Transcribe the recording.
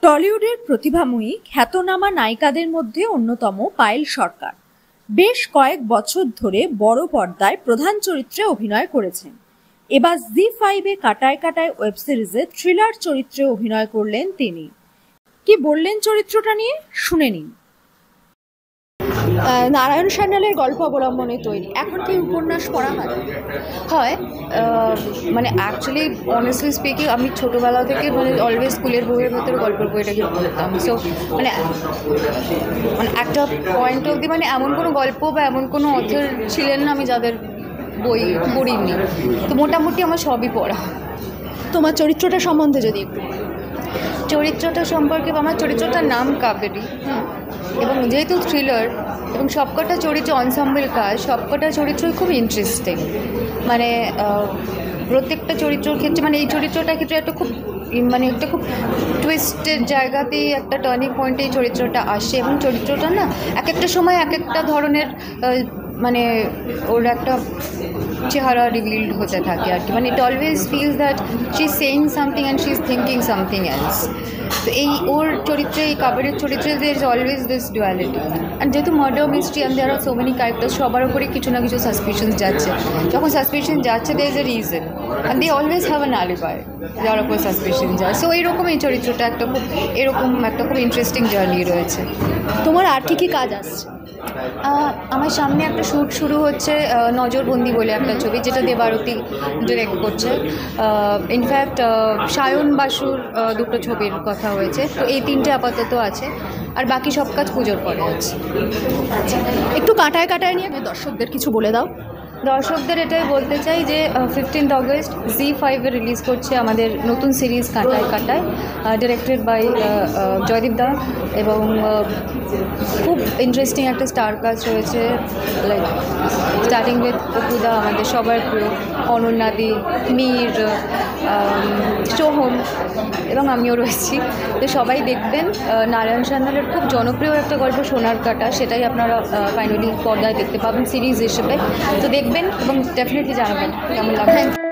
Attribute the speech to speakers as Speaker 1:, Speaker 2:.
Speaker 1: টলিউডের প্রতিভাময়ী খ্যাতনামা নায়িকাদের মধ্যে অন্যতম পায়েল সরকার বেশ কয়েক বছর ধরে বড় পর্দায় প্রধান চরিত্রে অভিনয় করেছেন। এবার জি5-এ কাটায় কাটায় ওয়েব সিরিজে থ্রিলার চরিত্রে অভিনয় করলেন তিনি। কি বললেন চরিত্রটা নিয়ে শুনে নিন। নারায়ণ সান্যালের গল্প অবলম্বনে তৈরি, এখন কি উপন্যাস পড়া হয়?
Speaker 2: মানে অ্যাকচুয়ালি অনেস্টলি স্পিকিং আমি ছোটোবেলা থেকে মানে অলওয়েজ স্কুলের বইয়ের ভেতরে গল্পের বইটাকে পড়তাম। সো মানে মানে একটা পয়েন্ট অবধি মানে এমন কোনো গল্প বা এমন কোনো অথর ছিলেন না আমি যাদের বই পড়িনি। তো মোটামুটি আমার সবই পড়া।
Speaker 1: তোমার চরিত্রটা সম্বন্ধে যদি একটু।
Speaker 2: চরিত্রটা সম্পর্কে আমার চরিত্রটার নাম কাবেরী, এবং যেহেতু থ্রিলার এবং সবকটা চরিত্র অনসাম্বল কাজ, সবকটা চরিত্রই খুব ইন্টারেস্টিং। মানে প্রত্যেকটা চরিত্রের ক্ষেত্রে মানে এই চরিত্রটার ক্ষেত্রে একটা খুব খুব টুইস্টেড জায়গাতেই একটা টার্নিং পয়েন্টে এই চরিত্রটা আসে, এবং চরিত্রটা না এক একটা সময় এক একটা ধরনের মানে ওর একটা চেহারা রিভিল্ড হতে থাকে আর কি। মানে it always feels that she is saying something and she is thinking something else. তো এই ওর চরিত্রে, এই কাবেরীর চরিত্রে there is always this duality. And যেহেতু murder mystery and there are so many characters, সবার উপরে কিছু না কিছু সাসপিশনস যাচ্ছে। যখন সাসপিশন যাচ্ছে there is a reason, and they always have an alibi যার উপর সাসপিশন যায়। সো এইরকম এই চরিত্রটা একটা খুব খুব ইন্টারেস্টিং জার্নি রয়েছে।
Speaker 1: তোমার আর কি কাজ আসছে?
Speaker 2: আমার সামনে একটা শ্যুট শুরু হচ্ছে, নজরবন্দি বলে একটা ছবি, যেটা দেবারতী ডিরেক্ট করছে। ইনফ্যাক্ট সায়ন বাসুর দুটো ছবির কথা হয়েছে। তো এই তিনটে আপাতত আছে, আর বাকি সব কাজ পুজোর পরে আছে।
Speaker 1: একটু কাটায় কাটায় নিয়ে দর্শকদের কিছু বলে দাও।
Speaker 2: দর্শকদের এটাই বলতে চাই যে 15 অগস্ট জি5-এ রিলিজ করছে আমাদের নতুন সিরিজ কাটায় কাটায়, ডিরেক্টেড বাই জয়দীপ দা, এবং খুব ইন্টারেস্টিং একটা স্টার কাস্ট রয়েছে। লাইক স্টার্টিং উইথ অপুদা, আমাদের সবার প্রিয়, অনন্যাদি, মীর, সোহম, এবং আমিও রয়েছি। তো সবাই দেখবেন। নারায়ণ সান্যালের খুব জনপ্রিয় একটা গল্প সোনার কাটা, সেটাই আপনারা ফাইনালি পর্দায় দেখতে পাবেন সিরিজ হিসেবে। তো দেখবেন এবং ডেফিনেটলি জানাবেন কেমন লাগবে।